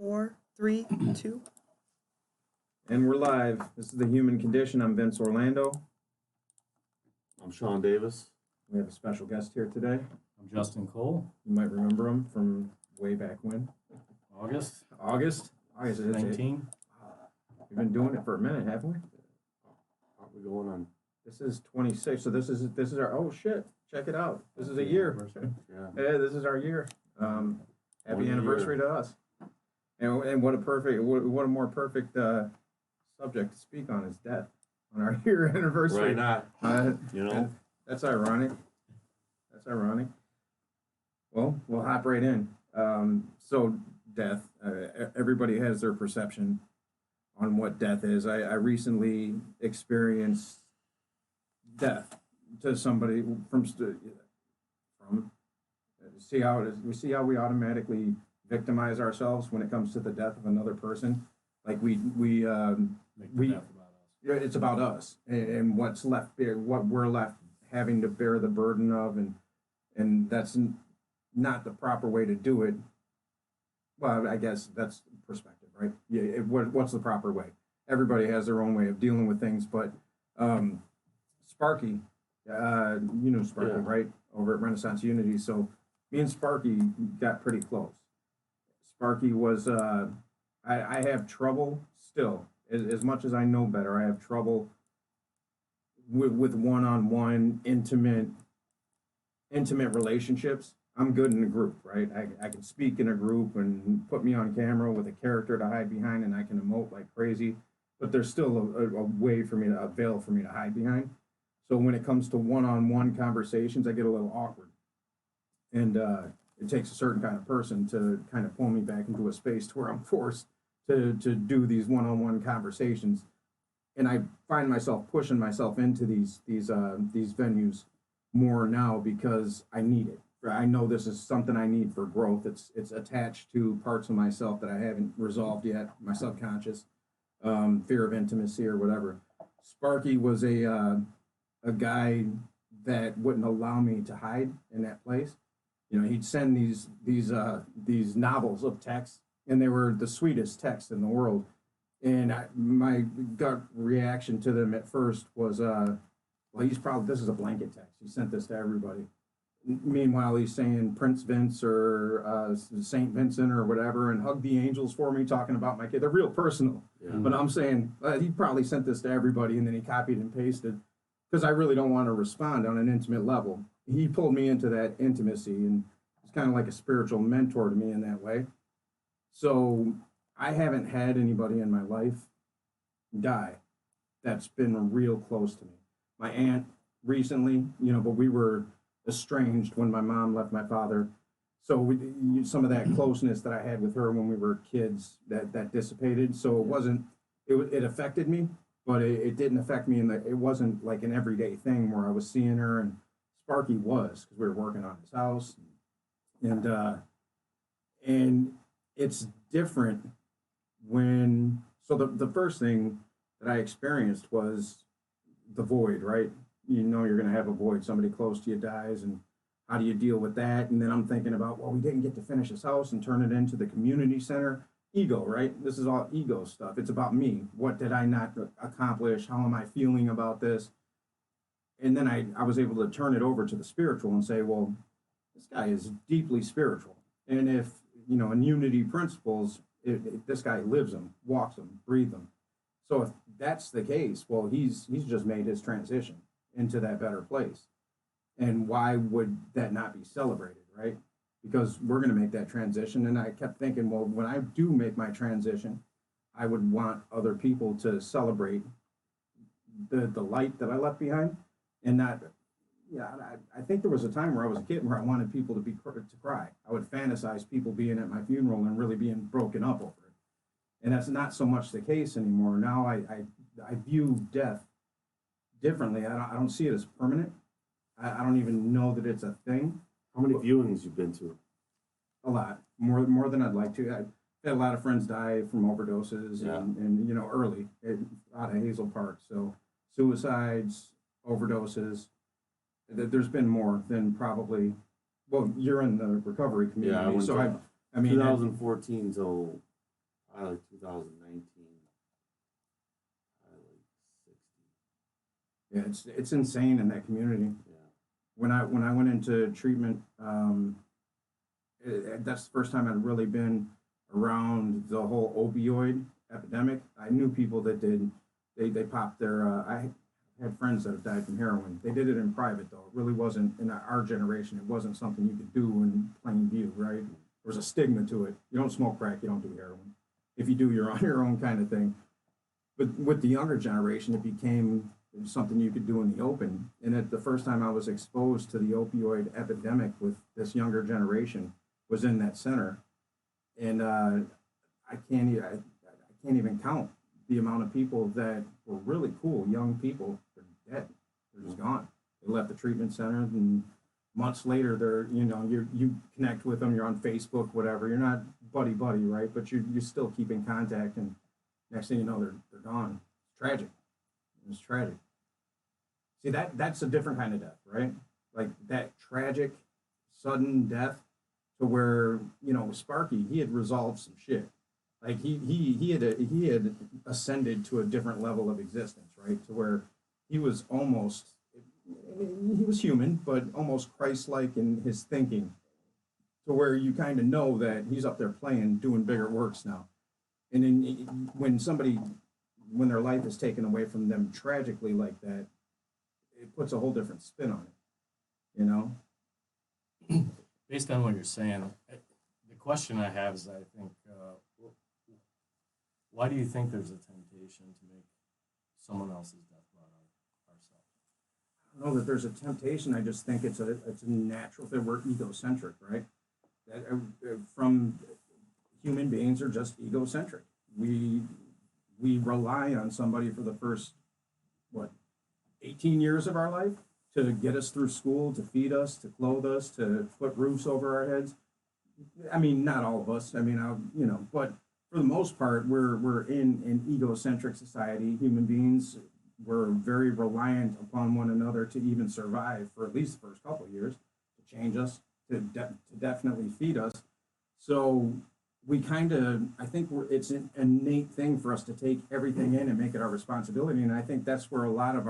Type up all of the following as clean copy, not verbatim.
4, 3, 2. And we're live. This is The Human Condition. I'm Vince Orlando. I'm Sean Davis. We have a special guest here today. I'm Justin Cole. You might remember him from way back when. August August 19. We've been doing it for a minute, haven't we? How are we going on? This is 26. So this is our, oh shit, check it out. This is a year. Yeah. Yeah, this is our year. Happy 1 anniversary year. to us. And what a more perfect subject to speak on is death on our year anniversary. Right not. You know? That's ironic. Well, we'll hop right in. So death, everybody has their perception on what death is. I recently experienced death to somebody from see how it is. We see how we automatically victimize ourselves when it comes to the death of another person. Like we Make the death about us. yeah, it's about us and what's left there, what we're left having to bear the burden of, and that's not the proper way to do it. Well, I guess that's perspective, right? Yeah, what's the proper way? Everybody has their own way of dealing with things, but Sparky, you know Sparky, Yeah. right? Over at Renaissance Unity. So me and Sparky got pretty close. Sparky was, I have trouble still, as much as I know better, I have trouble with one-on-one intimate relationships. I'm good in a group, right? I can speak in a group and put me on camera with a character to hide behind, and I can emote like crazy, but there's still a way for me to, a veil for me to hide behind. So when it comes to one-on-one conversations, I get a little awkward. And it takes a certain kind of person to kind of pull me back into a space to where I'm forced to do these one-on-one conversations. And I find myself pushing myself into these venues more now because I need it. I know this is something I need for growth. It's attached to parts of myself that I haven't resolved yet, my subconscious, fear of intimacy or whatever. Sparky was a guy that wouldn't allow me to hide in that place. You know, he'd send these novels of text, and they were the sweetest texts in the world. And my gut reaction to them at first was, well, this is a blanket text. He sent this to everybody. Meanwhile, he's saying Prince Vince or Saint Vincent or whatever, and hug the angels for me, talking about my kid. They're real personal. Yeah. But I'm saying he probably sent this to everybody, and then he copied and pasted, because I really don't want to respond on an intimate level. He pulled me into that intimacy, and he's kind of like a spiritual mentor to me in that way. So I haven't had anybody in my life die that's been real close to me. My aunt recently, but we were estranged when my mom left my father. So some of that closeness that I had with her when we were kids, that dissipated. So it affected me, but it didn't affect me it wasn't like an everyday thing where I was seeing her, and Sparky was, because we were working on his house. And it's different so the first thing that I experienced was the void, right? You know you're going to have a void. Somebody close to you dies, and how do you deal with that? And then I'm thinking about, well, we didn't get to finish his house and turn it into the community center. Ego, right? This is all ego stuff. It's about me. What did I not accomplish? How am I feeling about this? And then I was able to turn it over to the spiritual and say, well, this guy is deeply spiritual. And if, in unity principles, this guy lives them, walks them, breathes them. So if that's the case, well, he's just made his transition into that better place. And why would that not be celebrated, right? Because we're going to make that transition. And I kept thinking, well, when I do make my transition, I would want other people to celebrate the light that I left behind. And not, I think there was a time where I was a kid where I wanted people to cry. I would fantasize people being at my funeral and really being broken up over it. And that's not so much the case anymore. Now I view death differently. I don't see it as permanent. I don't even know that it's a thing. How many viewings you've been to? A lot. More than I'd like to. I've had a lot of friends die from overdoses and early out of Hazel Park. So suicides, overdoses. There's been more than probably, well, you're in the recovery community. Yeah, I went so to I mean, 2014 till probably like 2019. Probably like 60. Yeah, it's insane in that community. Yeah. When I went into treatment, that's the first time I'd really been around the whole opioid epidemic. I knew people that did. They popped their. I had friends that have died from heroin. They did it in private though. It really wasn't in our generation. It wasn't something you could do in plain view, right? There was a stigma to it. You don't smoke crack. You don't do heroin. If you do, you're on your own kind of thing. But with the younger generation, it became something you could do in the open. And the first time I was exposed to the opioid epidemic with this younger generation was in that center, and I can't even count the amount of people that were really cool, young people. They're dead. They're just gone. They left the treatment center, and months later, you connect with them. You're on Facebook, whatever. You're not buddy, right? But you still keep in contact, and next thing you know, they're gone. It's tragic. It's tragic. See, that's a different kind of death, right? Like that tragic, sudden death, to where Sparky, he had resolved some shit. Like he had ascended to a different level of existence, right? To where he was almost, he was human, but almost Christ-like in his thinking. To where you kind of know that he's up there playing, doing bigger works now. And then when their life is taken away from them tragically like that, it puts a whole different spin on it, Based on what you're saying, the question I have is, I think, why do you think there's a temptation to make someone else's death about ourselves? I don't know that there's a temptation. I just think it's a natural thing. We're egocentric, right? From human beings are just egocentric. We rely on somebody for the first 18 years of our life to get us through school, to feed us, to clothe us, to put roofs over our heads. I mean, not all of us. I mean, but for the most part, we're in an egocentric society. Human beings, we're very reliant upon one another to even survive for at least the first couple of years, to change us, to definitely feed us. So we I think it's an innate thing for us to take everything in and make it our responsibility. And I think that's where a lot of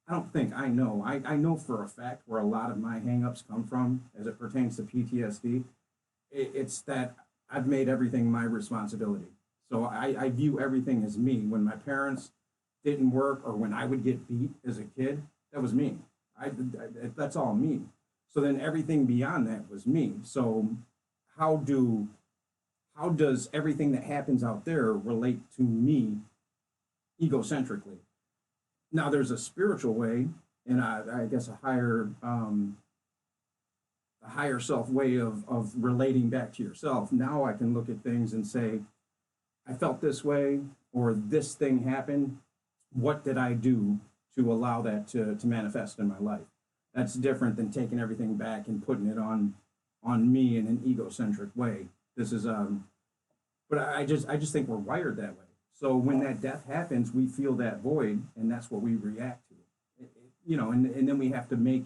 I know for a fact where a lot of my hangups come from as it pertains to PTSD. It's that I've made everything my responsibility. So I view everything as me. When my parents didn't work or when I would get beat as a kid, that was me. That's all me. So then everything beyond that was me. So how does everything that happens out there relate to me egocentrically? Now there's a spiritual way, and I guess a higher self way of relating back to yourself. Now I can look at things and say, I felt this way, or this thing happened. What did I do to allow that to manifest in my life? That's different than taking everything back and putting it on me in an egocentric way. This is but I just think we're wired that way. So when that death happens, we feel that void, and that's what we react to. And then we have to make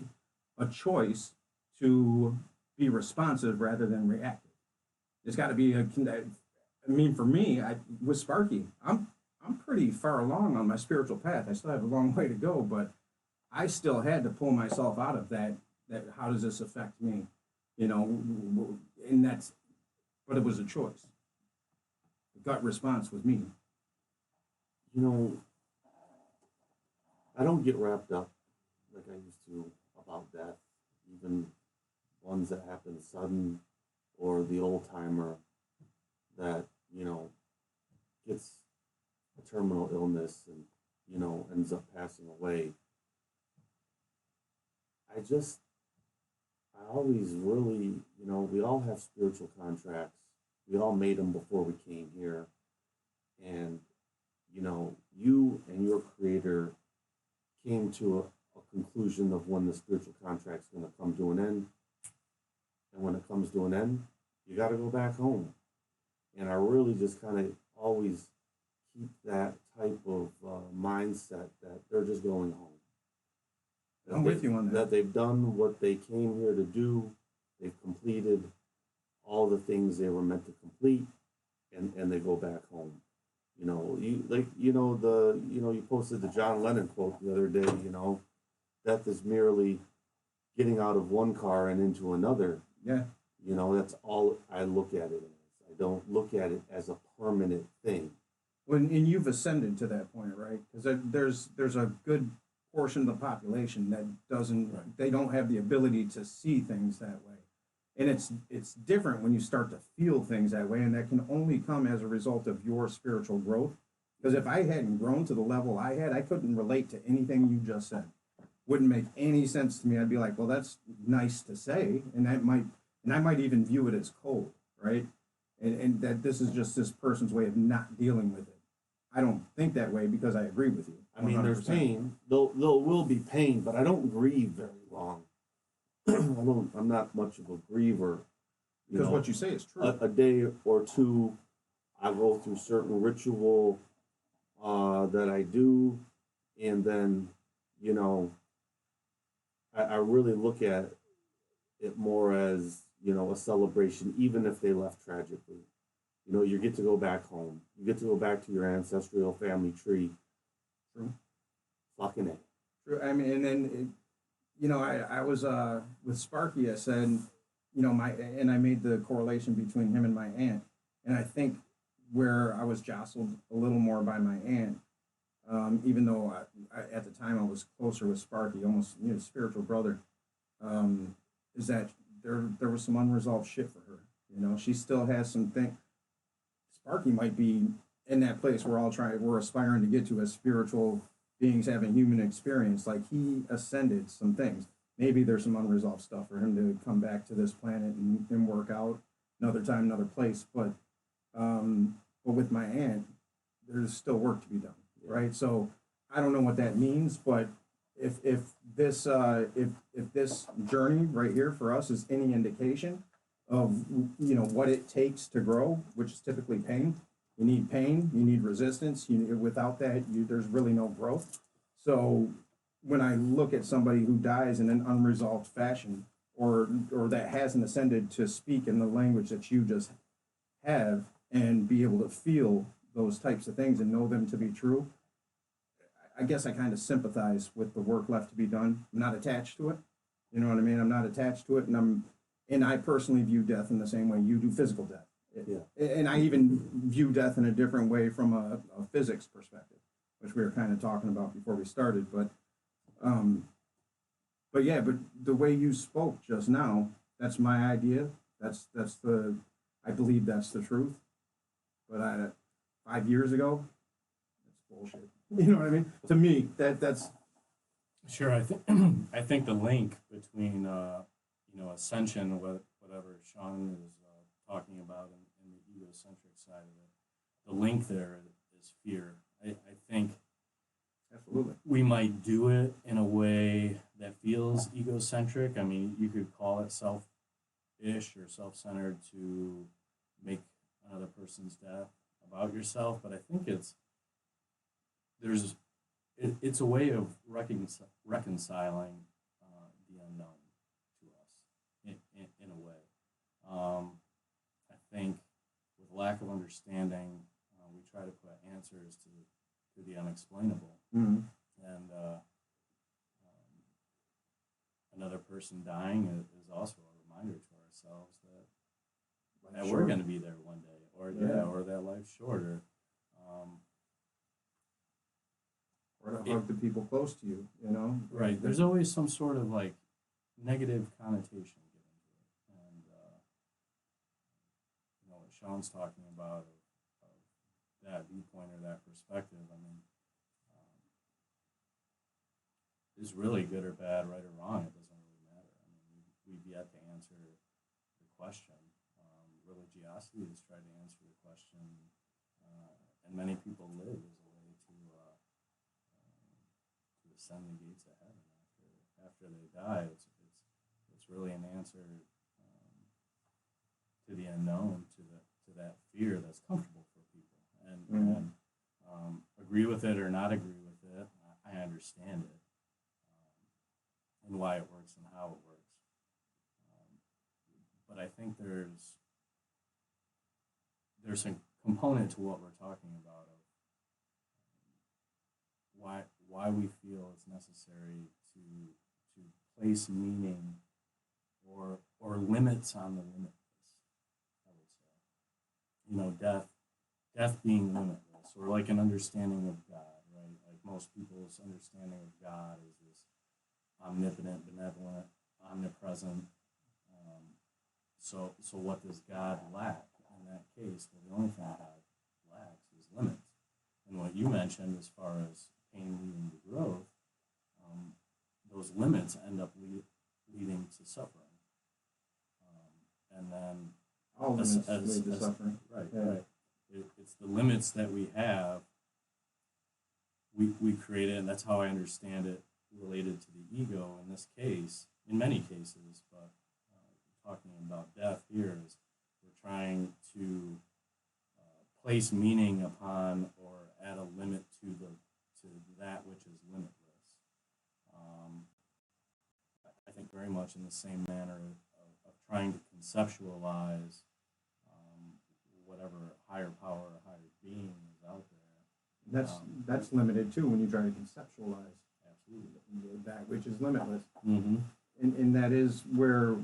a choice to be responsive rather than reactive. It's got to be for me, with Sparky, I'm pretty far along on my spiritual path. I still have a long way to go, but I still had to pull myself out of that how does this affect me? And but it was a choice. The gut response was me. I don't get wrapped up like I used to about death, even ones that happen sudden, or the old timer that, gets a terminal illness and, ends up passing away. I always really, we all have spiritual contracts. We all made them before we came here. And, you and your creator came to a conclusion of when the spiritual contract's going to come to an end. And when it comes to an end, you got to go back home. And I really just kind of always keep that type of mindset that they're just going home. I'm with you on that. That they've done what they came here to do. They've completed all the things they were meant to complete. and they go back home. You posted the John Lennon quote the other day. Death is merely getting out of one car and into another. Yeah. That's all I look at it as. I don't look at it as a permanent thing. And you've ascended to that point, right? Because there's a good portion of the population that doesn't, Right. they don't have the ability to see things that way. And it's different when you start to feel things that way, and that can only come as a result of your spiritual growth. Because if I hadn't grown to the level I had, I couldn't relate to anything you just said. Wouldn't make any sense to me. I'd be like, well, that's nice to say, and I might even view it as cold, right? And that this is just this person's way of not dealing with it. I don't think that way because I agree with you. I mean, there's 100%. pain. There will be pain, but I don't grieve very long. I'm not much of a griever. Because what you say is true. A day or two, I go through certain ritual that I do, and then, I really look at it more as, a celebration, even if they left tragically. You get to go back home. You get to go back to your ancestral family tree. True. Fucking A. True. I mean, and then, I was with Sparky. I said, and I made the correlation between him and my aunt. And I think where I was jostled a little more by my aunt, even though at the time I was closer with Sparky, almost spiritual brother, is that there was some unresolved shit for her. She still has some things. Sparky might be in that place we're aspiring to get to as spiritual beings having human experience. Like, he ascended some things. Maybe there's some unresolved stuff for him to come back to this planet and work out another time, another place. But with my aunt, there's still work to be done, right? So I don't know what that means, but if this journey right here for us is any indication of what it takes to grow, which is typically pain. You need pain, you need resistance. Without that, there's really no growth. So when I look at somebody who dies in an unresolved fashion, or that hasn't ascended to speak in the language that you just have and be able to feel those types of things and know them to be true, I guess I kind of sympathize with the work left to be done. I'm not attached to it. You know what I mean? I'm not attached to it, and I personally view death in the same way you do physical death. Yeah. And I even view death in a different way from a physics perspective, which we were kind of talking about before we started. But the way you spoke just now, that's my idea. I believe that's the truth. But 5 years ago, that's bullshit. You know what I mean? To me, that's Sure, I think the link between ascension, whatever Sean is talking about, and the egocentric side of it, the link there is fear. I think absolutely. we might do it in a way that feels egocentric. I mean, you could call it selfish or self-centered to make another person's death about yourself, but I think it's a way of reconciling the unknown to us in a way. I think with lack of understanding, we try to put answers to the unexplainable. Mm-hmm. And another person dying is also a reminder to ourselves that we're going to be there one day, or that life's shorter. Or to hug the people close to you, Right. There's always some sort of like negative connotation given to it, and what Sean's talking about of that viewpoint or that perspective. I mean, is really good or bad, right or wrong. It doesn't really matter. I mean, we've yet to answer the question. Religiosity has tried to answer the question, and many people live as a way to ascend the gates of heaven after they die. It's really an answer to the unknown, to that fear that's comfortable for people, and agree with it or not agree with it. I understand it, and why it works and how it works. But I think there's some component to what we're talking about of why we feel it's necessary to place meaning or limits on the limitless. I would say, death being limitless, or like an understanding of God, right? Like most people's understanding of God is this omnipotent, benevolent, omnipresent. So what does God lack in that case? Well, the only thing God lacks is limits. And what you mentioned as far as pain leading to growth, those limits end up leading to suffering. And then All limits lead to suffering. Right, Yeah. right. It's the limits that we have. We create it, and that's how I understand it related to the ego in this case, in many cases, but talking about death here is we're trying to place meaning upon or add a limit to that which is limitless. I think very much in the same manner of trying to conceptualize whatever higher power or higher being is out there. That's limited too when you try to conceptualize Absolutely. that which is limitless. Mm-hmm. And that is where,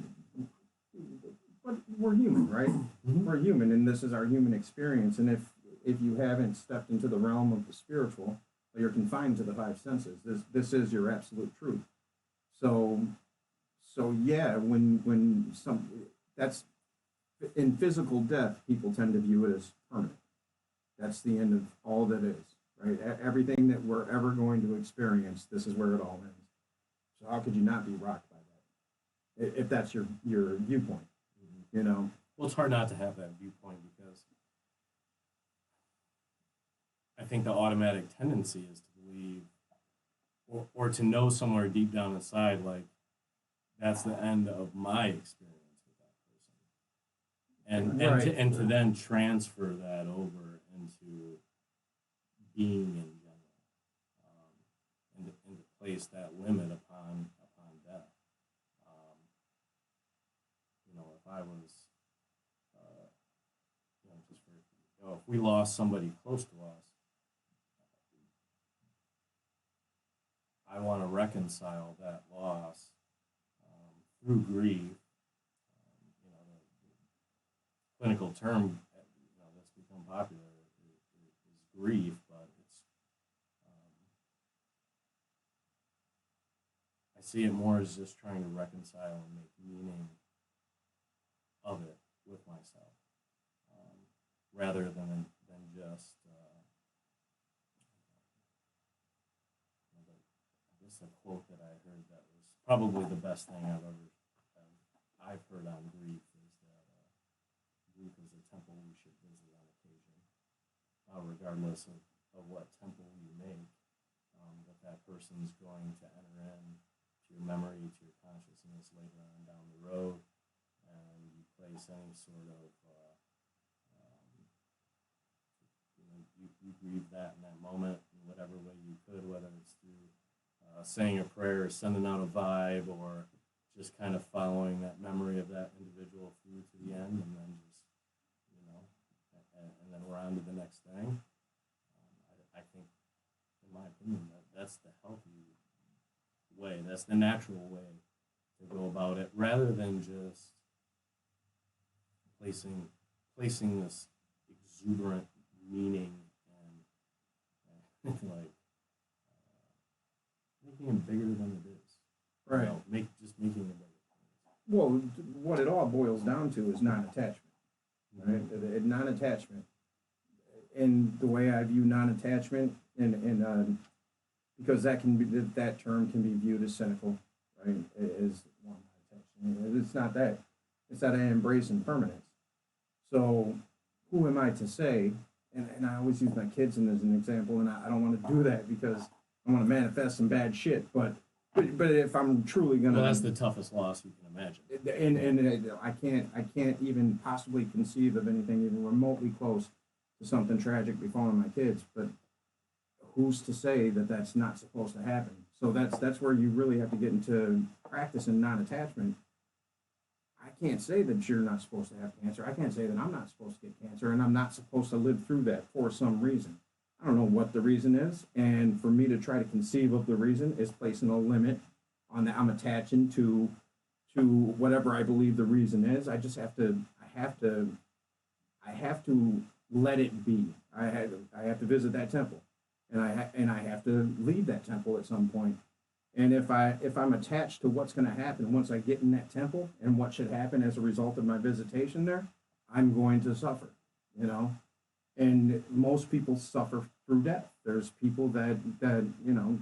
but we're human, right? Mm-hmm. We're human, and this is our human experience. And if you haven't stepped into the realm of the spiritual, you're confined to the five senses. This is your absolute truth. So yeah, when that's in physical death, people tend to view it as permanent. That's the end of all that is, right? Everything that we're ever going to experience, this is where it all ends. So how could you not be rocked by that? If that's your viewpoint, Mm-hmm. you know? Well, it's hard not to have that viewpoint because I think the automatic tendency is to believe or to know somewhere deep down inside, like, that's the end of my experience with that person. And to then transfer that over into being in general, and to place that limit upon death. If I was, just for, if we lost somebody close to us, I want to reconcile that loss through grief. The clinical term that's become popular is grief, but it's I see it more as just trying to reconcile and make meaning of it with myself, rather than just I guess a quote that I heard that was probably the best thing I've heard on grief is that grief is a temple we should visit on occasion, regardless of what temple you make. That person's going to enter in to your memory, to your consciousness later on down the road, and you place any sort of you grieve that in that moment in whatever way you could, whether it's through saying a prayer, sending out a vibe, or just kind of following that memory of that individual through to the end, and then just, and then we're on to the next thing. I think, in my opinion, that's the healthy way. That's the natural way to go about it, rather than just placing this exuberant meaning and like making it bigger than it is. Right. Making it bigger. Well, what it all boils down to is non-attachment, right? Mm-hmm. Non-attachment. And the way I view non-attachment, and because that term can be viewed as cynical, right? Is non-attachment. It's not that. It's that I embrace impermanence. So who am I to say? And I always use my kids as an example, and I don't want to do that because I want to manifest some bad shit. But if I'm truly gonna, well, that's the toughest loss you can imagine. And I can't even possibly conceive of anything even remotely close to something tragic befalling my kids. But who's to say that that's not supposed to happen? So that's where you really have to get into practicing non-attachment. I can't say that you're not supposed to have cancer. I can't say that I'm not supposed to get cancer and I'm not supposed to live through that for some reason. I don't know what the reason is. And for me to try to conceive of the reason is placing a limit on that I'm attaching to whatever I believe the reason is. I just have to, I have to let it be. I have to visit that temple and I have to leave that temple at some point. And if I'm attached to what's going to happen once I get in that temple and what should happen as a result of my visitation there, I'm going to suffer, you know. And most people suffer through death. There's people that you know,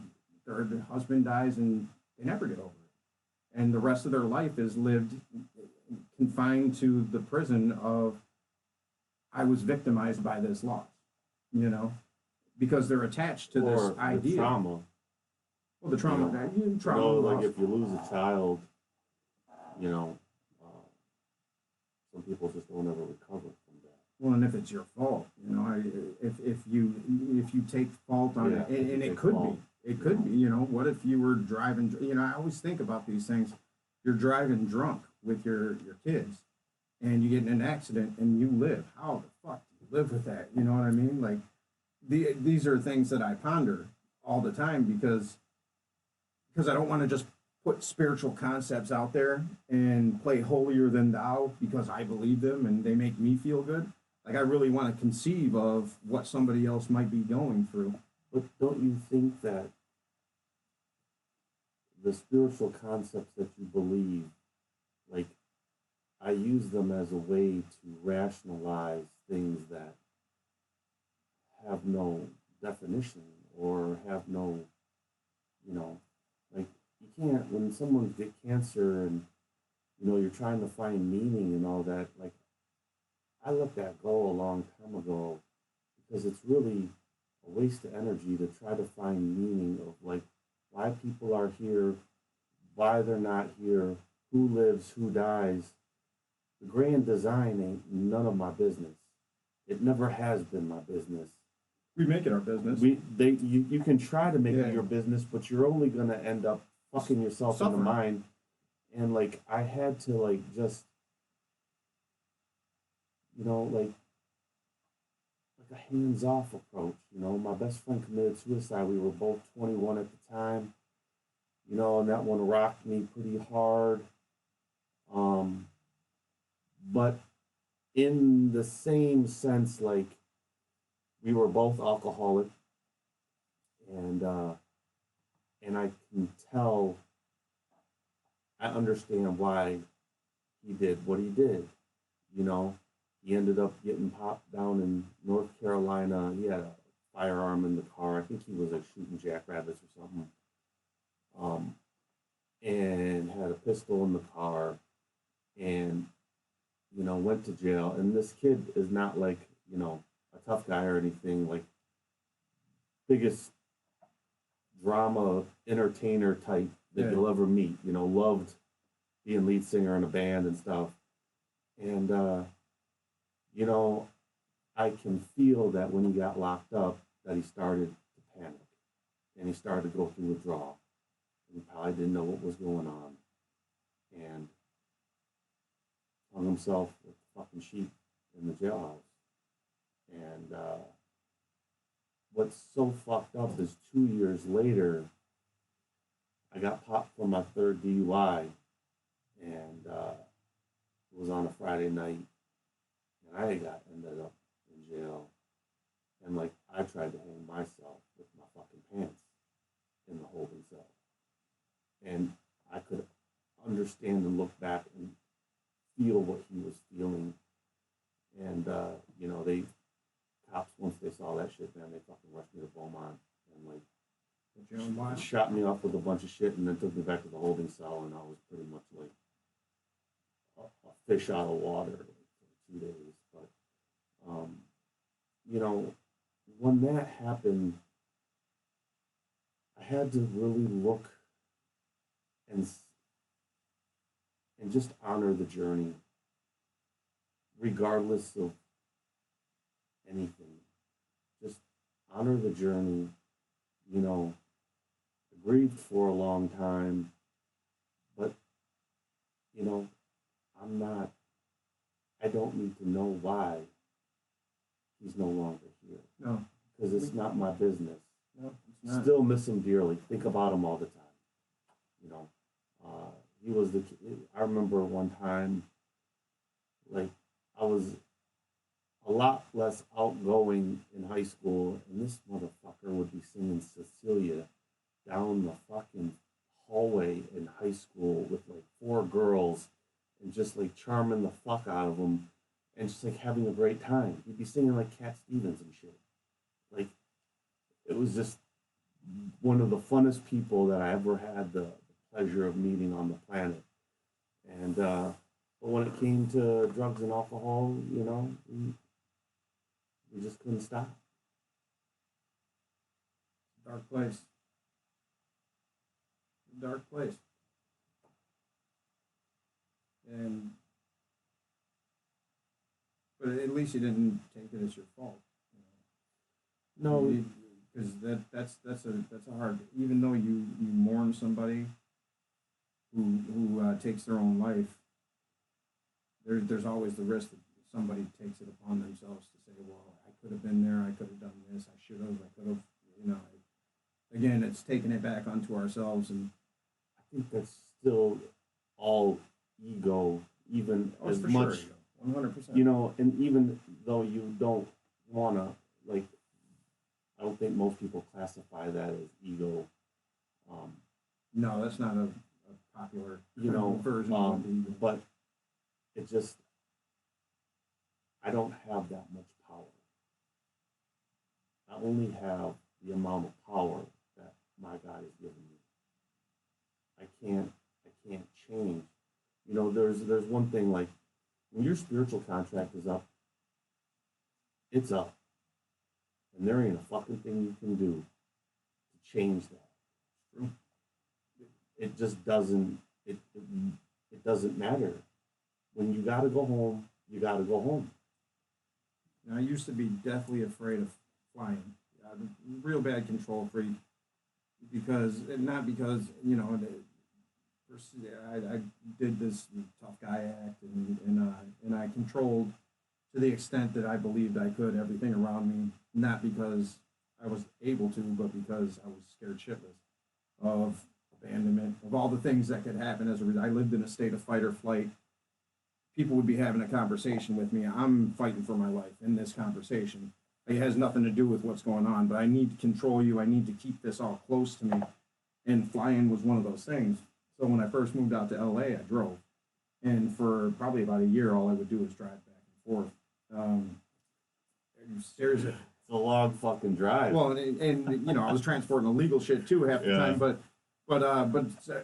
their husband dies and they never get over it, and the rest of their life is lived confined to the prison of I was victimized by this loss, you know, because they're attached to or this idea. the trauma. Well, the trauma, trauma, You know, like loss. if you lose a child, you know, some people just don't ever recover from that. Well, and if it's your fault, you know, if you take fault on it, Yeah, and if you it take could fault. be, it could be, you know, what if you were driving, you know, I always think about these things. You're driving drunk with your kids, and you get in an accident and you live. How the fuck do you live with that? You know what I mean? Like, these are things that I ponder all the time because I don't want to just put spiritual concepts out there and play holier than thou because I believe them and they make me feel good. Like, I really want to conceive of what somebody else might be going through. But don't you think that the spiritual concepts that you believe, like, I use them as a way to rationalize things that have no definition or have no, you know, like, you can't, when someone get cancer and, you know, you're trying to find meaning and all that, like, I let that go a long time ago because it's really a waste of energy to try to find meaning of, like, why people are here, why they're not here, who lives, who dies. The grand design ain't none of my business. It never has been my business. We make it our business. You can try to make Yeah. it your business, but you're only gonna end up fucking yourself in the Suffering. mind. And, like, I had to, like, just, you know, like a hands-off approach. You know, my best friend committed suicide. We were both 21 at the time. You know, and that one rocked me pretty hard. But in the same sense, like, we were both alcoholic, and I can tell, I understand why he did what he did. You know, he ended up getting popped down in North Carolina. He had a firearm in the car. I think he was like shooting jackrabbits or something. And had a pistol in the car, and, you know, went to jail. And this kid is not like, you know, a tough guy or anything. Like, biggest drama entertainer type that Yeah. you'll ever meet. You know, loved being lead singer in a band and stuff. And you know, I can feel that when he got locked up, that he started to panic, and he started to go through withdrawal. He probably didn't know what was going on, and hung himself with fucking sheep in the jailhouse. And what's so fucked up is 2 years later, I got popped for my third DUI, and it was on a Friday night, and I ended up in jail, and, like, I tried to hang myself with my fucking pants in the holding cell, and I could understand and look back and feel what he was feeling, and you know, cops, once they saw that shit, man, they fucking rushed me to Beaumont and, like, Put you on watch. shot me off with a bunch of shit, and then took me back to the holding cell, and I was pretty much like a fish out of water, like, for 2 days. But you know, when that happened, I had to really look and just honor the journey, regardless of anything. Just honor the journey. You know, I grieved for a long time, but, you know, I don't need to know why he's no longer here No, because it's not my business. no, it's not. Still miss him dearly. Think about him all the time. You know, he was I remember one time, like, I was a lot less outgoing in high school, and this motherfucker would be singing Cecilia down the fucking hallway in high school with like four girls and just like charming the fuck out of them and just like having a great time. He'd be singing like Cat Stevens and shit. Like, it was just one of the funnest people that I ever had the pleasure of meeting on the planet. And but when it came to drugs and alcohol, you know, we just couldn't stop. Dark place. Dark place. And but at least you didn't take it as your fault. No, Because that's a hard. Even though you mourn somebody who takes their own life, there's always the risk that somebody takes it upon themselves to say, well, I could have been there, I could have done this, I should have, I could have, you know. Again, it's taking it back onto ourselves, and I think that's still all ego, even as for much, sure, 100%. you know, and even though you don't want to, like, I don't think most people classify that as ego. No, that's not a popular You know, version of the ego. but it just, I don't have that much power. I only have the amount of power that my God has given me. I can't change. You know, there's one thing, like, when your spiritual contract is up, it's up. And there ain't a fucking thing you can do to change that. True. It just doesn't, it doesn't matter. When you gotta go home, you gotta go home. Now, I used to be deathly afraid of flying. Real bad control freak. Not because, you know, I did this tough guy act, and I controlled to the extent that I believed I could everything around me, not because I was able to, but because I was scared shitless of abandonment, of all the things that could happen as a result. I lived in a state of fight or flight. People would be having a conversation with me. I'm fighting for my life in this conversation. It has nothing to do with what's going on, but I need to control you. I need to keep this all close to me. And flying was one of those things. So when I first moved out to LA, I drove. And for probably about a year, all I would do was drive back and forth. Seriously. It's a long fucking drive. Well, and you know, I was transporting illegal shit too half the Yeah. time, but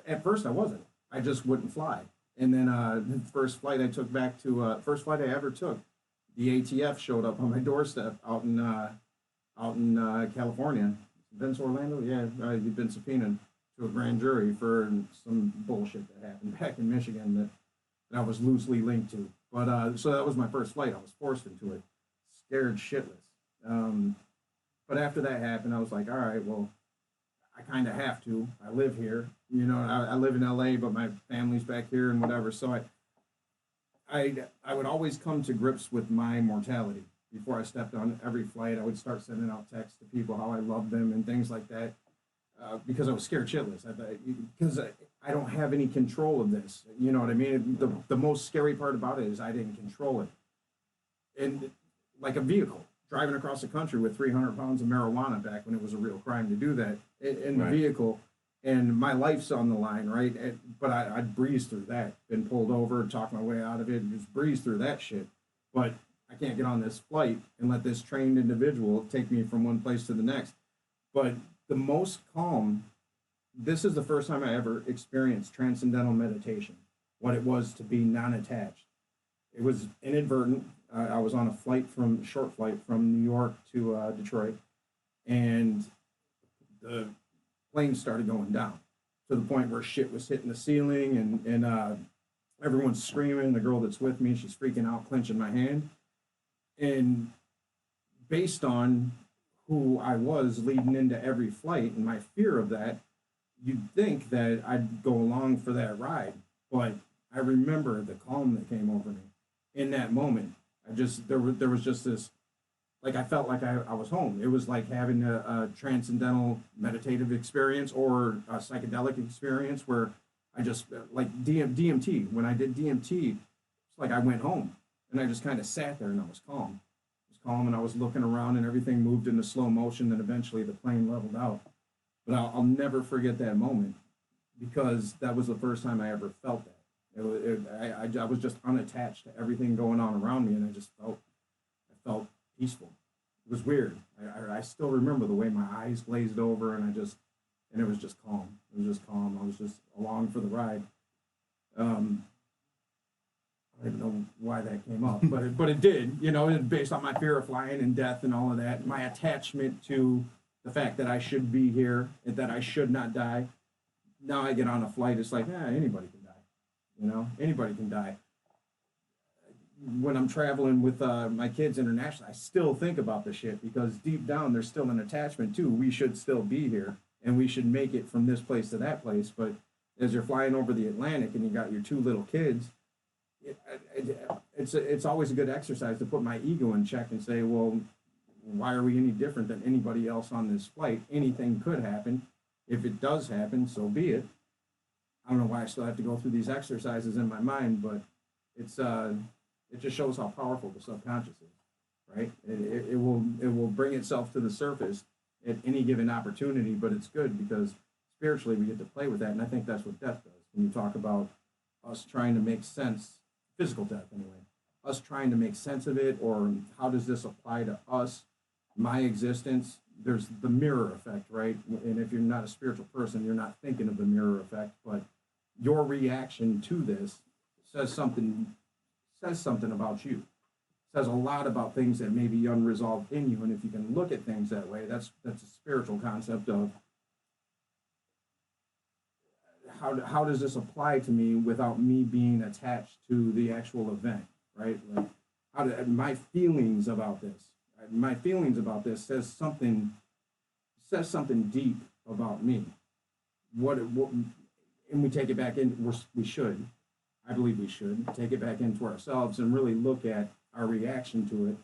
at first I wasn't. I just wouldn't fly. And then the first flight I took back to first flight I ever took, the ATF showed up on my doorstep out in California. Vince Orlando, yeah, he'd been subpoenaed to a grand jury for some bullshit that happened back in Michigan that I was loosely linked to. But so that was my first flight. I was forced into it, scared shitless. But after that happened, I was like, all right, well, I kind of have to. I live here, you know. I live in LA, but my family's back here and whatever. So I would always come to grips with my mortality before I stepped on every flight. I would start sending out texts to people how I loved them and things like that, because I was scared shitless. Because I don't have any control of this. You know what I mean? The most scary part about it is I didn't control it. And like a vehicle, driving across the country with 300 pounds of marijuana back when it was a real crime to do that in the vehicle, and my life's on the line, right? But I'd breeze through that, been pulled over, talk my way out of it, and just breeze through that shit. But I can't get on this flight and let this trained individual take me from one place to the next. But the most calm, this is the first time I ever experienced transcendental meditation, what it was to be non-attached. It was inadvertent. I was on a short flight from New York to Detroit, and the plane started going down to the point where shit was hitting the ceiling, and everyone's screaming. The girl that's with me, she's freaking out, clenching my hand. And based on who I was leading into every flight and my fear of that, you'd think that I'd go along for that ride. But I remember the calm that came over me in that moment. There was just this, like I felt like I was home. It was like having a transcendental meditative experience or a psychedelic experience where I just like DMT. When I did DMT, it's like I went home and I just kind of sat there and I was calm. I was calm and I was looking around and everything moved into slow motion and eventually the plane leveled out. But I'll never forget that moment because that was the first time I ever felt that. I was just unattached to everything going on around me and I felt peaceful. It was weird. I still remember the way my eyes glazed over and it was just calm. It was just calm. I was just along for the ride. I don't even know why that came up, but it did. You know, based on my fear of flying and death and all of that, my attachment to the fact that I should be here and that I should not die. Now I get on a flight, it's like, anybody can die. You know, anybody can die. When I'm traveling with my kids internationally, I still think about the shit because deep down there's still an attachment to we should still be here and we should make it from this place to that place. But as you're flying over the Atlantic and you got your two little kids, it's always a good exercise to put my ego in check and say, well, why are we any different than anybody else on this flight? Anything could happen. If it does happen, so be it. I don't know why I still have to go through these exercises in my mind, but it just shows how powerful the subconscious is, right? It will bring itself to the surface at any given opportunity, but it's good because spiritually we get to play with that, and I think that's what death does. When you talk about us trying to make sense, physical death anyway, us trying to make sense of it, or how does this apply to us, my existence? There's the mirror effect, right? And if you're not a spiritual person, you're not thinking of the mirror effect, but your reaction to this says something about you. Says a lot about things that may be unresolved in you. And if you can look at things that way, that's a spiritual concept of how does this apply to me without me being attached to the actual event, right? Like my feelings about this says something deep about me. What and we take it back in. I believe we should take it back into ourselves and really look at our reaction to it.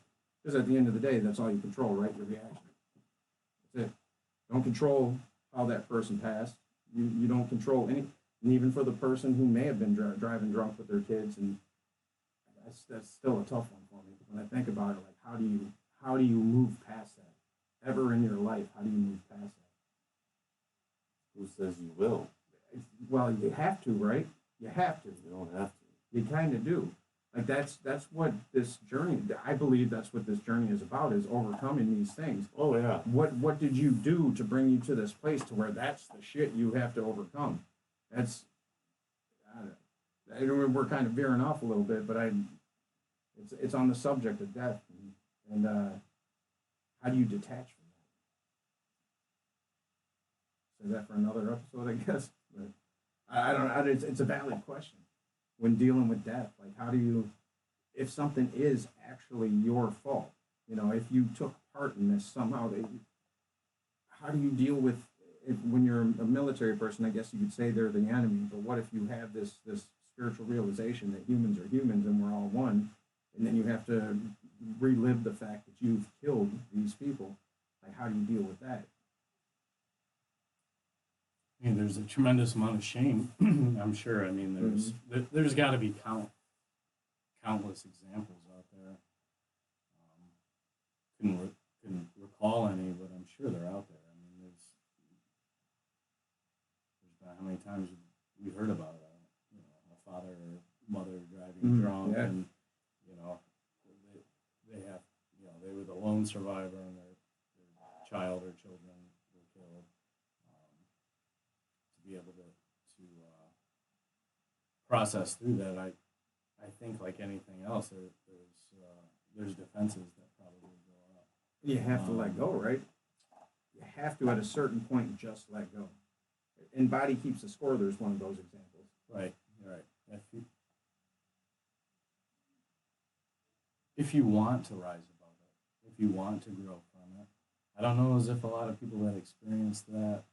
Because at the end of the day, that's all you control, right? Your reaction. That's it. Don't control how that person passed. You don't control any, and even for the person who may have been driving drunk with their kids, and that's still a tough one for me. When I think about it, like how do you move past that? Ever in your life, how do you move past that? Who says you will? Well, you have to, right? You have to. You don't have to. You kind of do. Like that's what this journey. I believe that's what this journey is about: is overcoming these things. Oh yeah. What did you do to bring you to this place to where that's the shit you have to overcome? That's. We're kind of veering off a little bit, but it's on the subject of death and how do you detach from that? Say that for another episode, I guess. But I don't know. It's a valid question when dealing with death. Like, how do you, if something is actually your fault, you know, if you took part in this somehow, how do you deal with it when you're a military person? I guess you could say they're the enemy, but what if you have this spiritual realization that humans are humans and we're all one, and then you have to relive the fact that you've killed these people? Like, how do you deal with that? I mean, there's a tremendous amount of shame, I'm sure. I mean, there's got to be countless examples out there. Couldn't recall any, but I'm sure they're out there. I mean, there's been how many times we heard about a father or mother driving drunk, yeah. and they have they were the lone survivor, and their child or children were killed. To be able to process through that, I think like anything else, there's defenses that probably go up. You have to let go, right? You have to, at a certain point, just let go. And Body Keeps the Score, there's one of those examples. Right. If you want to rise above it, if you want to grow from it, I don't know as if a lot of people that experience that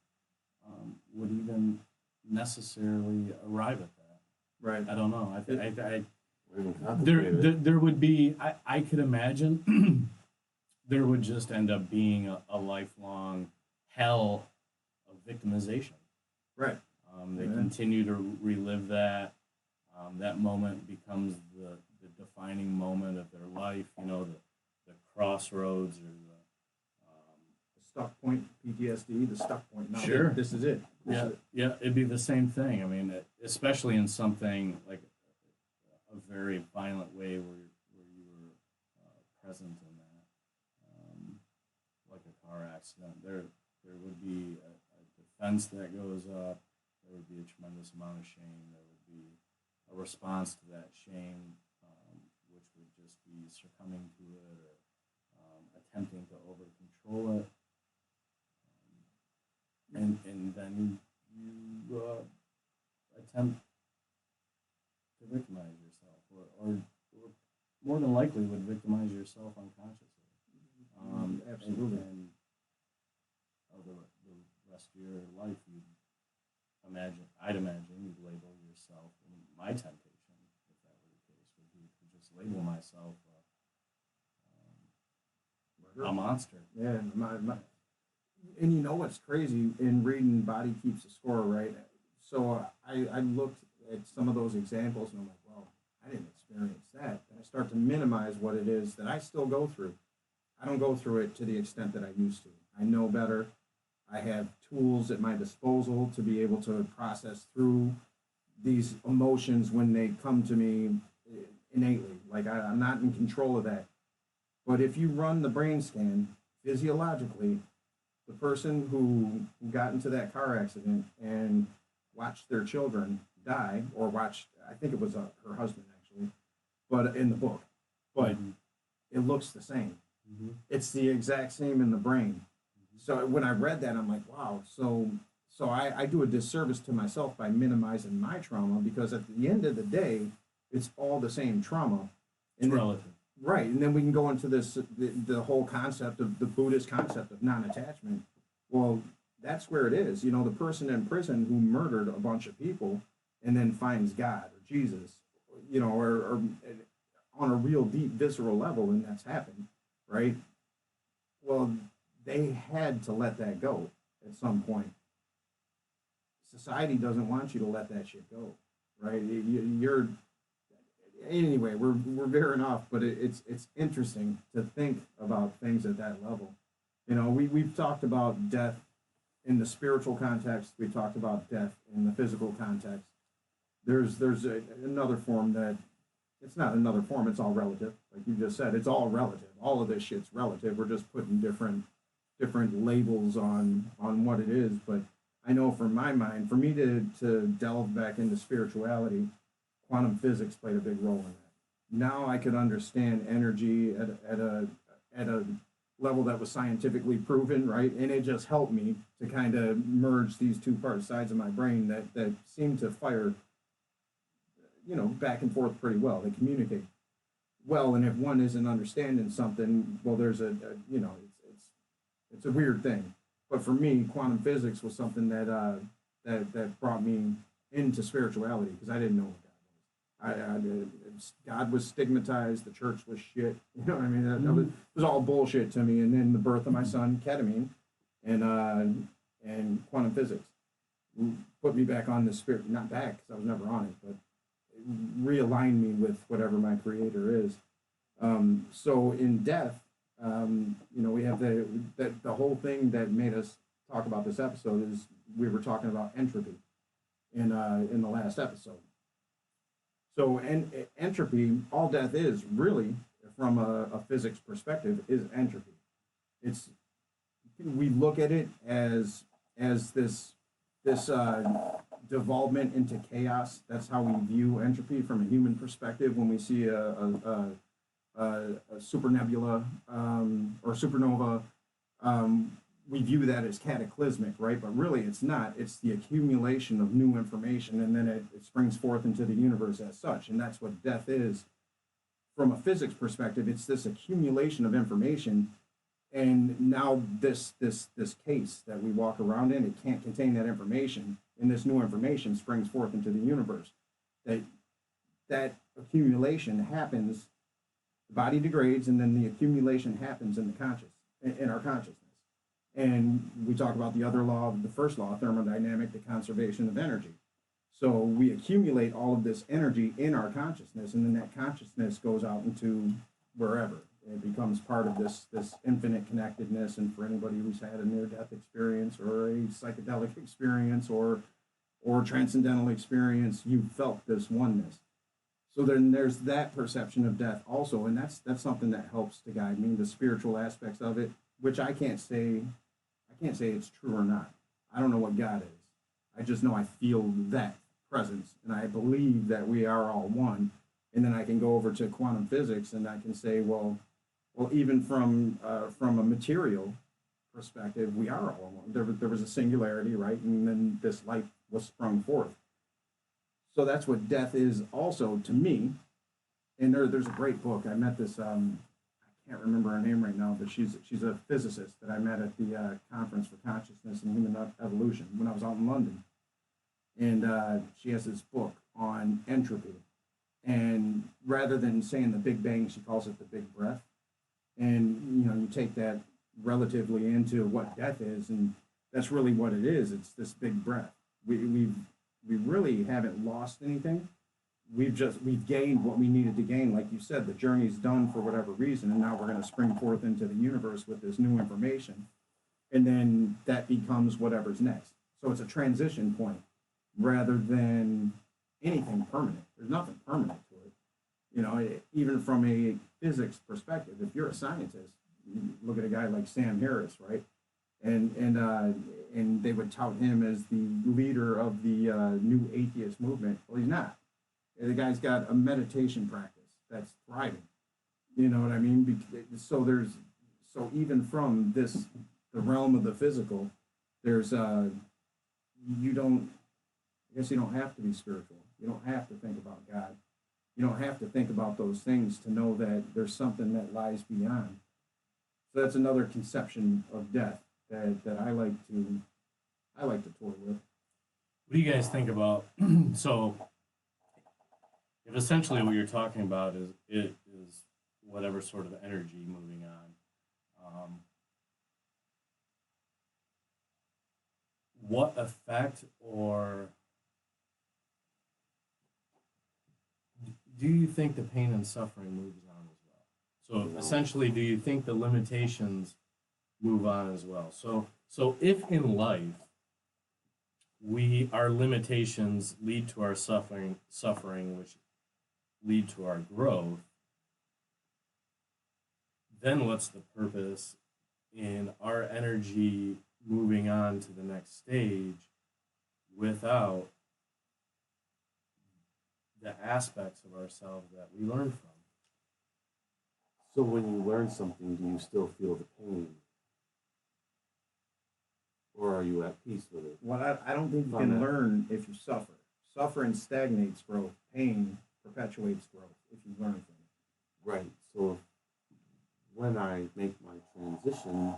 would even necessarily arrive at that. Right. I don't know. I Or even there, contemplate there it. there would be. I could imagine there would just end up being a lifelong hell of victimization. Right. They Yeah. continue to relive that. That moment becomes the defining moment of their life. You know, the crossroads or the The stuck point, PTSD, the stuck point. Now, Sure. This is it. This yeah, is it. yeah. It'd be the same thing. I mean, especially in something like a very violent way where you were present in that, like a car accident. There would be a defense that goes up. There would be a tremendous amount of shame. There would be a response to that shame, which would just be succumbing to it or attempting to over control it. And then you attempt to victimize yourself, or more than likely would victimize yourself unconsciously. Absolutely. And the rest of your life, I'd imagine you'd label yourself. And my temptation, if that were the case, would be to just label myself a monster. Yeah, and you know what's crazy in reading Body Keeps the Score, right? So I looked at some of those examples and I'm like, well, I didn't experience that. And I start to minimize what it is that I still go through. I don't go through it to the extent that I used to. I know better. I have tools at my disposal to be able to process through these emotions when they come to me innately. Like I'm not in control of that. But if you run the brain scan physiologically, the person who got into that car accident and watched their children die, or watched, I think it was her husband actually, but in the book, but it looks the same. Mm-hmm. It's the exact same in the brain. So when I read that, I'm like, wow. So I do a disservice to myself by minimizing my trauma, because at the end of the day, it's all the same trauma. It's relative. Right, and then we can go into the whole concept of the Buddhist concept of non-attachment. Well, that's where it is. You know, the person in prison who murdered a bunch of people and then finds God or Jesus, you know, or on a real deep visceral level, and that's happened, right? Well, they had to let that go at some point. Society doesn't want you to let that shit go, right? You're anyway, we're veering off, but it's interesting to think about things at that level. You know, we've talked about death in the spiritual context. We talked about death in the physical context. There's another form that it's not another form. It's all relative, like you just said. It's all relative. All of this shit's relative. We're just putting different labels on what it is. But I know for my mind, for me to delve back into spirituality, quantum physics played a big role in that. Now I could understand energy at a level that was scientifically proven, right? And it just helped me to kind of merge these two sides of my brain that seem to fire, you know, back and forth pretty well. They communicate well, and if one isn't understanding something, well, there's you know, it's a weird thing. But for me, quantum physics was something that brought me into spirituality, because I didn't know what God was. God was stigmatized. The church was shit. You know what I mean? That was all bullshit to me. And then the birth of my son, ketamine, and quantum physics put me back on the spirit. Not back, because I was never on it, but it realigned me with whatever my creator is. So in death, you know, we have the whole thing that made us talk about this episode is we were talking about entropy in the last episode. So entropy, all death is really, from a physics perspective, is entropy. It's, we look at it as this devolvement into chaos. That's how we view entropy from a human perspective. When we see a supernebula or supernova, we view that as cataclysmic, right? But really it's not. It's the accumulation of new information, and then it springs forth into the universe as such. And that's what death is. From a physics perspective, it's this accumulation of information, and now this case that we walk around in, it can't contain that information, and this new information springs forth into the universe. that accumulation happens, the body degrades, and then the accumulation happens in our consciousness. And we talk about the first law of thermodynamic, the conservation of energy. So we accumulate all of this energy in our consciousness, and then that consciousness goes out into wherever. It becomes part of this infinite connectedness. And for anybody who's had a near-death experience or a psychedelic experience or transcendental experience, you felt this oneness. So then there's that perception of death also, and that's something that helps to guide me, the spiritual aspects of it, which I can't say it's true or not. I don't know what God is. I just know I feel that presence, and I believe that we are all one. And then I can go over to quantum physics, and I can say, well, even from a material perspective, we are all one. There was a singularity, right? And then this light was sprung forth. So that's what death is also to me. And there's a great book. I met this, I can't remember her name right now, but she's a physicist that I met at the Conference for Consciousness and Human Evolution when I was out in London. And she has this book on entropy. And rather than saying the Big Bang, she calls it the Big Breath. And, you take that relatively into what death is, and that's really what it is. It's this big breath. We really haven't lost anything. We've gained what we needed to gain. Like you said, the journey's done for whatever reason, and now we're going to spring forth into the universe with this new information. And then that becomes whatever's next. So it's a transition point rather than anything permanent. There's nothing permanent to it. Even from a physics perspective, if you're a scientist, you look at a guy like Sam Harris, right? And they would tout him as the leader of the new atheist movement. Well, he's not. The guy's got a meditation practice that's thriving. You know what I mean? So even from the realm of the physical, there's you don't have to be spiritual. You don't have to think about God. You don't have to think about those things to know that there's something that lies beyond. So that's another conception of death that I like to toy with. What do you guys think about? So, if essentially what you're talking about is whatever sort of energy moving on, what effect or do you think the pain and suffering moves on as well? So essentially, do you think the limitations move on as well? So if in life our limitations lead to our suffering, which lead to our growth, then what's the purpose in our energy moving on to the next stage without the aspects of ourselves that we learn from? So when you learn something, do you still feel the pain? Or are you at peace with it? Well, I don't think you can learn if you suffer. Suffering stagnates growth. Pain perpetuates growth if you learn from it. Right. So when I make my transition,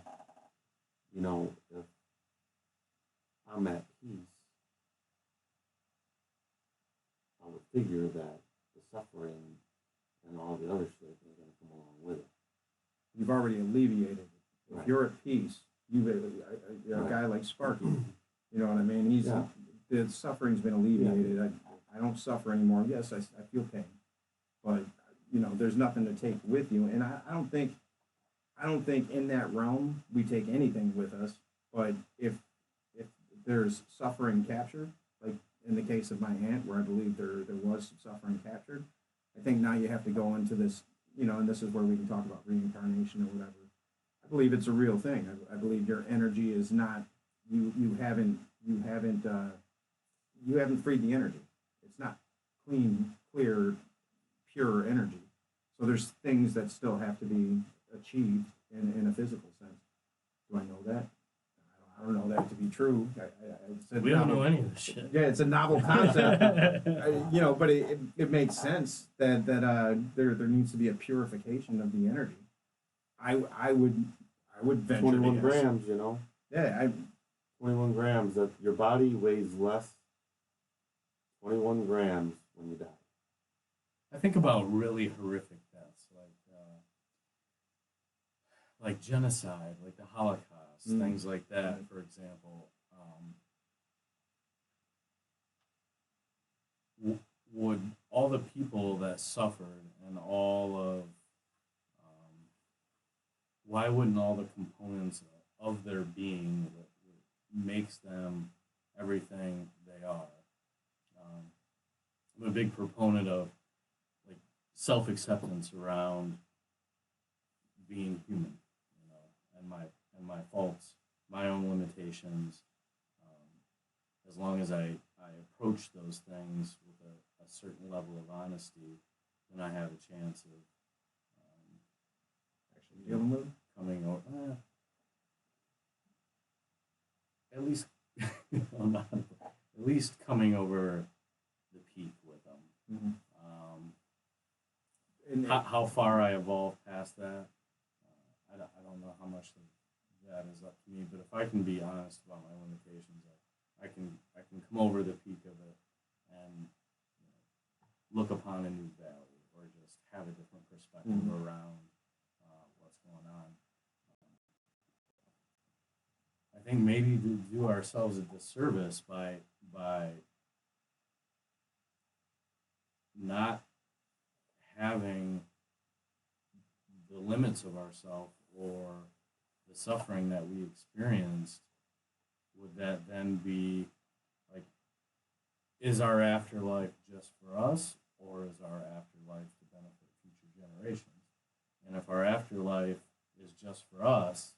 if I'm at peace, I would figure that the suffering and all the other shit is going to come along with it. You've already alleviated it. If Right. you're at peace, a guy like Sparky, you know what I mean? The suffering's been alleviated. Yeah. I don't suffer anymore. Yes, I feel pain, but there's nothing to take with you. And I don't think in that realm we take anything with us. But if there's suffering captured, like in the case of my aunt, where I believe there was some suffering captured, I think now you have to go into this, and this is where we can talk about reincarnation or whatever. I believe it's a real thing. I believe your energy is not, you haven't freed the energy. It's not clean, clear, pure energy. So there's things that still have to be achieved in a physical sense. Do I know that? I don't know that to be true. We don't know any of this shit. Yeah, it's a novel concept. But it makes sense that there needs to be a purification of the energy. I would venture 21 to guess. grams, Yeah, 21 grams. That your body weighs less. 21 grams when you die. I think about really horrific deaths, like genocide, like the Holocaust, things like that, for example. Would all the people that suffered and all of why wouldn't all the components of their being that makes them everything they are? I'm a big proponent of like self-acceptance around being human, you know, and my faults, my own limitations. As long as I approach those things with a certain level of honesty, then I have a chance of Actually dealing with it. coming over. At least, at least coming over the peak with them. Mm-hmm. And How far I evolve past that, I don't know how much of that is up to me. But if I can be honest about my limitations, I can come over the peak of it and look upon a new valley, or just have a different perspective around what's going on. I think maybe to do ourselves a disservice by not having the limits of ourselves or the suffering that we experienced. Would that then be like, is our afterlife just for us, or is our afterlife to benefit future generations? And if our afterlife is just for us,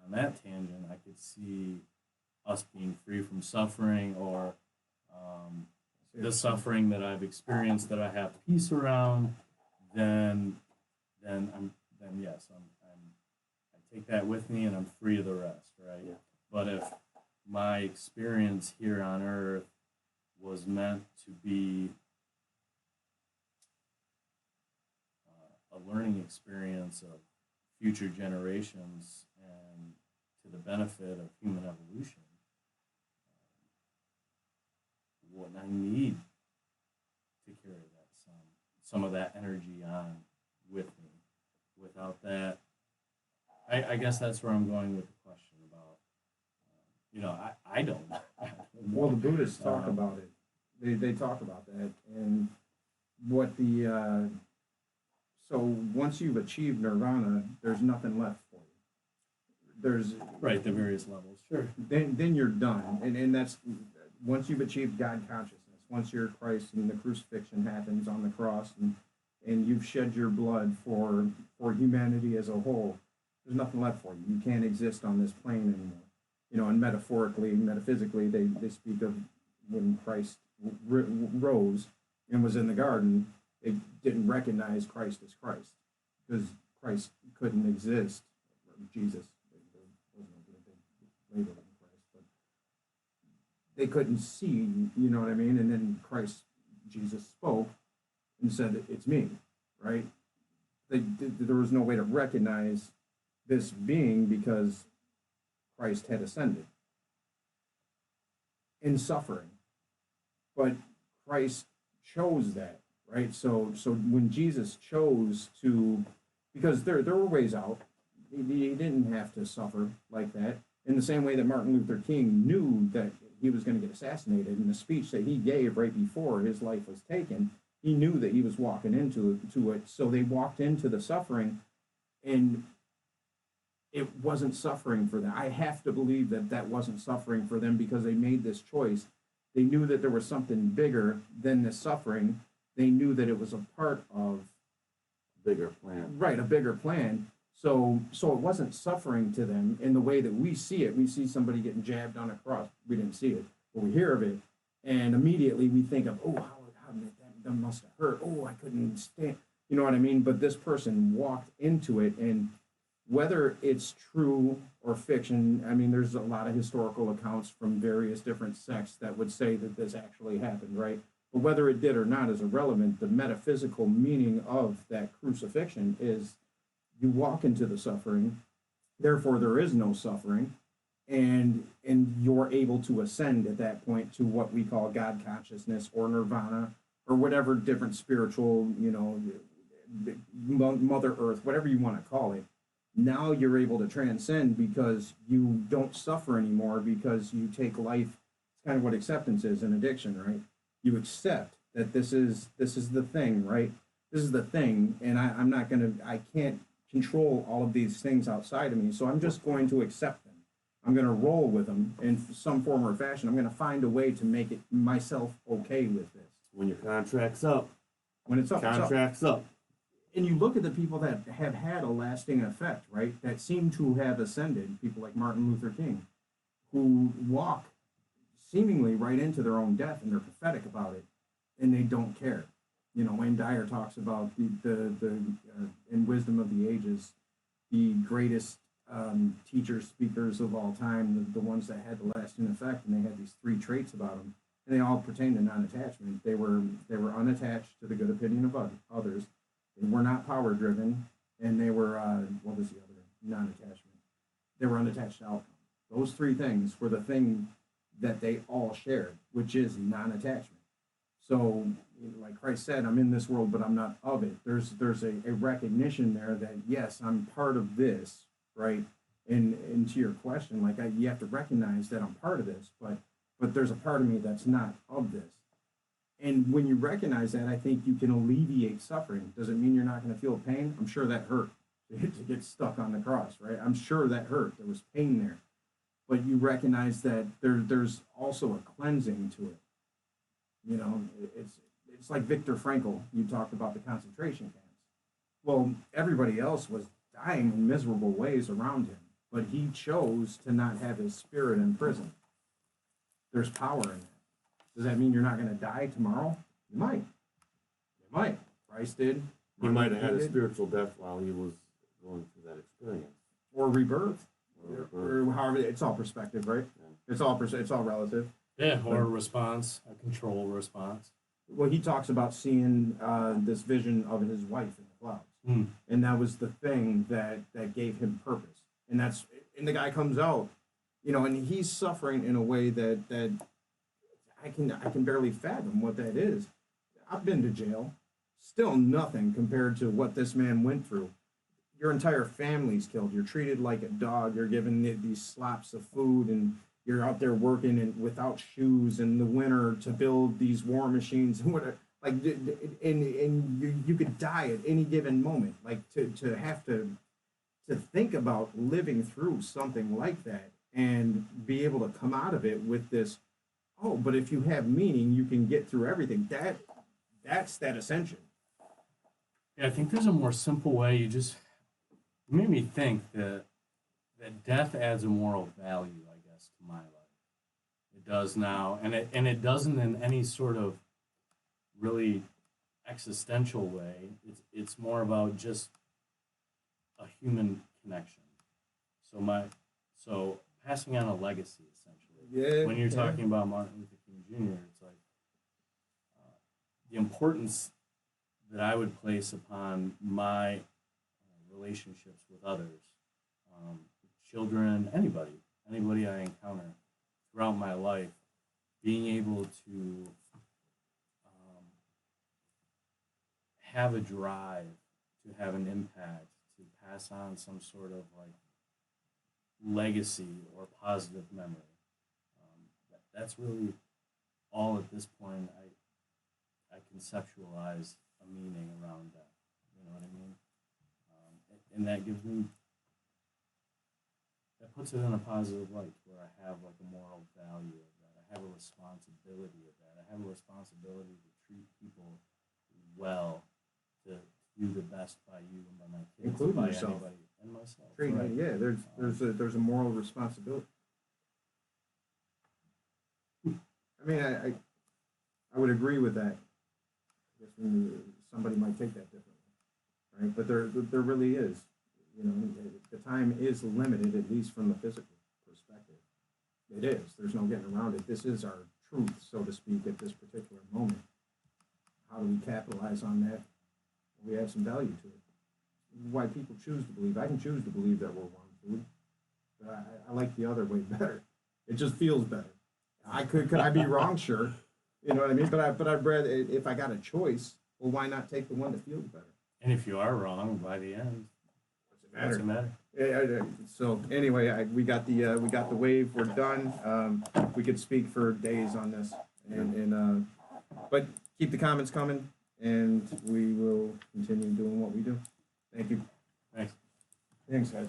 on that tangent, I could see us being free from suffering, or the suffering that I've experienced that I have peace around. Then yes, I take that with me, and I'm free of the rest, right? Yeah. But if my experience here on earth was meant to be a learning experience of future generations and to the benefit of human evolution, wouldn't I need to carry that some of that energy on with me? Without that, I guess that's where I'm going with the question about, I don't know. well, the Buddhists talk about it. They talk about that, and what the so once you've achieved nirvana, there's nothing left for you. There's right, the various levels. Sure. Then you're done, and that's once you've achieved God consciousness. Once you're Christ and the crucifixion happens on the cross, and you've shed your blood for humanity as a whole, there's nothing left for you. You can't exist on this plane anymore. And metaphorically, metaphysically, they speak of when Christ rose and was in the garden, they didn't recognize Christ as Christ because Christ couldn't exist. Jesus, there wasn't a big label on Christ, but they couldn't see, you know what I mean? And then Jesus spoke and said, "It's me," right? There was no way to recognize this being because Christ had ascended in suffering. But Christ chose that, right? So when Jesus chose to, because there were ways out, he didn't have to suffer like that. In the same way that Martin Luther King knew that he was going to get assassinated, in the speech that he gave right before his life was taken, he knew that he was walking into it. So they walked into the suffering, and it wasn't suffering for them. I have to believe that wasn't suffering for them because they made this choice. They knew that there was something bigger than this suffering. They knew that it was a part of Bigger plan. right, a bigger plan. So it wasn't suffering to them in the way that we see it. We see somebody getting jabbed on a cross. We didn't see it, but we hear of it, and immediately we think of, how that must have hurt. I couldn't stand. You know what I mean? But this person walked into it, and whether it's true or fiction, I mean, there's a lot of historical accounts from various different sects that would say that this actually happened, right? But whether it did or not is irrelevant. The metaphysical meaning of that crucifixion is you walk into the suffering, therefore there is no suffering, and you're able to ascend at that point to what we call God consciousness or nirvana or whatever different spiritual, Mother Earth, whatever you want to call it. Now you're able to transcend because you don't suffer anymore because you take life. It's kind of what acceptance is in addiction, right? You accept that this is the thing, right? This is the thing, and I can't control all of these things outside of me, so I'm just going to accept them. I'm going to roll with them in some form or fashion. I'm going to find a way to make it myself okay with this. When your contract's up, When it's up, contract's up. And you look at the people that have had a lasting effect, right? That seem to have ascended, people like Martin Luther King, who walk seemingly right into their own death, and they're pathetic about it, and they don't care. Wayne Dyer talks about the in Wisdom of the Ages, the greatest teachers, speakers of all time, the ones that had the lasting effect, and they had these 3 traits about them, and they all pertain to non-attachment. They were unattached to the good opinion of others. They were not power driven, and they were what was the other non-attachment? They were unattached to outcome. Those 3 things were the thing that they all shared, which is non-attachment. So, like Christ said, I'm in this world, but I'm not of it. There's a recognition there that yes, I'm part of this, right? And to your question, like you have to recognize that I'm part of this, but there's a part of me that's not of this. And when you recognize that, I think you can alleviate suffering. Does it mean you're not going to feel pain? I'm sure that hurt to get stuck on the cross, right? I'm sure that hurt. There was pain there. But you recognize that there's also a cleansing to it. It's like Viktor Frankl. You talked about the concentration camps. Well, everybody else was dying in miserable ways around him, but he chose to not have his spirit in prison. There's power in that. Does that mean you're not going to die tomorrow? You might. You might. Christ did. He might have had a spiritual death while he was going through that experience. Or rebirth. Or however, it's all perspective, right? Yeah. It's all relative. Yeah, or a response, a control response. Well, he talks about seeing this vision of his wife in the clouds. And that was the thing that gave him purpose. And the guy comes out, and he's suffering in a way that I can barely fathom what that is. I've been to jail. Still nothing compared to what this man went through. Your entire family's killed. You're treated like a dog. You're given these slops of food, and you're out there working without shoes in the winter to build these war machines and whatever. Like, and you could die at any given moment. Like to have to think about living through something like that and be able to come out of it with this. Oh, but if you have meaning, you can get through everything. That's that ascension. Yeah, I think there's a more simple way. You made me think that death adds a moral value, I guess, to my life. It does now, and it doesn't in any sort of really existential way. It's more about just a human connection. So passing on a legacy, essentially. Yeah. When you're talking about Martin Luther King Jr., it's like the importance that I would place upon my relationships with others, children, anybody I encounter throughout my life, being able to have a drive to have an impact, to pass on some sort of like legacy or positive memory. That's really all at this point I conceptualize a meaning around that. You know what I mean? And that puts it in a positive light where I have like a moral value of that. I have a responsibility of that. I have a responsibility to treat people well, to do the best by you and by my kids, including by yourself. anybody and myself. Right. Yeah, there's a moral responsibility. I mean, I would agree with that. I guess somebody might take that differently, right? But there really is. The time is limited, at least from the physical perspective. It is. There's no getting around it. This is our truth, so to speak, at this particular moment. How do we capitalize on that? We add some value to it. Why people choose to believe. I can choose to believe that we're one food, but I like the other way better. It just feels better. Could I be wrong? Sure. You know what I mean? But I'd rather, if I got a choice, well, why not take the one that feels better? And if you are wrong by the end, what's it matter? So anyway, we got the wave. We're done. We could speak for days on this, but keep the comments coming, and we will continue doing what we do. Thank you. Thanks. Thanks, guys.